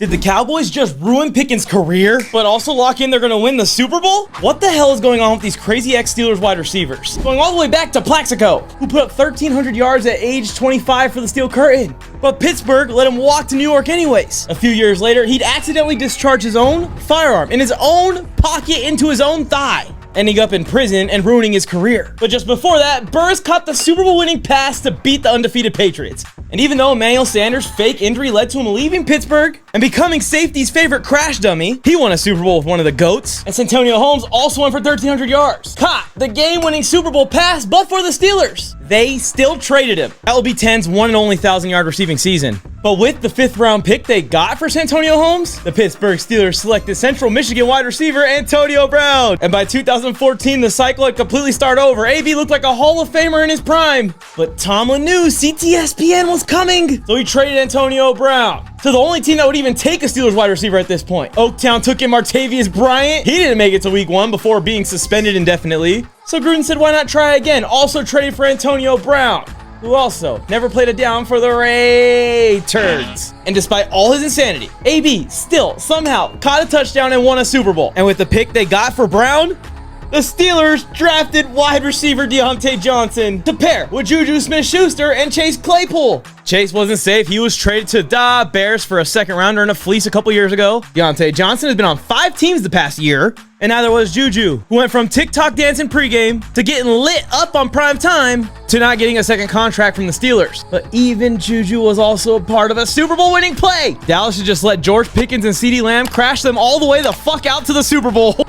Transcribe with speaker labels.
Speaker 1: Did the Cowboys just ruin Pickens' career, but also lock in they're going to win the Super Bowl? What the hell is going on with these crazy ex-Steelers wide receivers? Going all the way back to Plaxico, who put up 1,300 yards at age 25 for the Steel Curtain. But Pittsburgh let him walk to New York anyways. A few years later, he'd accidentally discharged his own firearm in his own pocket into his own thigh, ending up in prison and ruining his career. But just before that, Burris caught the Super Bowl winning pass to beat the undefeated Patriots. And even though Emmanuel Sanders' fake injury led to him leaving Pittsburgh and becoming safety's favorite crash dummy, he won a Super Bowl with one of the GOATs. And Santonio Holmes also went for 1,300 yards. Caught the game-winning Super Bowl pass, but for the Steelers. They still traded him. That will be 10's one and only 1,000-yard receiving season. But with the 5th-round pick they got for Santonio Holmes, the Pittsburgh Steelers selected Central Michigan wide receiver Antonio Brown. And by 2014, the cycle had completely started over. AB looked like a Hall of Famer in his prime. But Tomlin knew CTSPN was coming, so he traded Antonio Brown to the only team that would even take a Steelers wide receiver at this point. Oaktown took in Martavius Bryant. He didn't make it to week 1 before being suspended indefinitely. So Gruden said, why not try again? Also traded for Antonio Brown, who also never played a down for the Raiders. And despite all his insanity, AB still somehow caught a touchdown and won a Super Bowl. And with the pick they got for Brown, the Steelers drafted wide receiver Deontay Johnson to pair with Juju Smith-Schuster and Chase Claypool. Chase wasn't safe. He was traded to the Bears for a 2nd rounder and a fleece a couple years ago. Deontay Johnson has been on 5 teams the past year, and neither was Juju, who went from TikTok dancing pregame to getting lit up on prime time to not getting a 2nd contract from the Steelers. But even Juju was also a part of a Super Bowl winning play. Dallas should just let George Pickens and CeeDee Lamb crash them all the way the fuck out to the Super Bowl.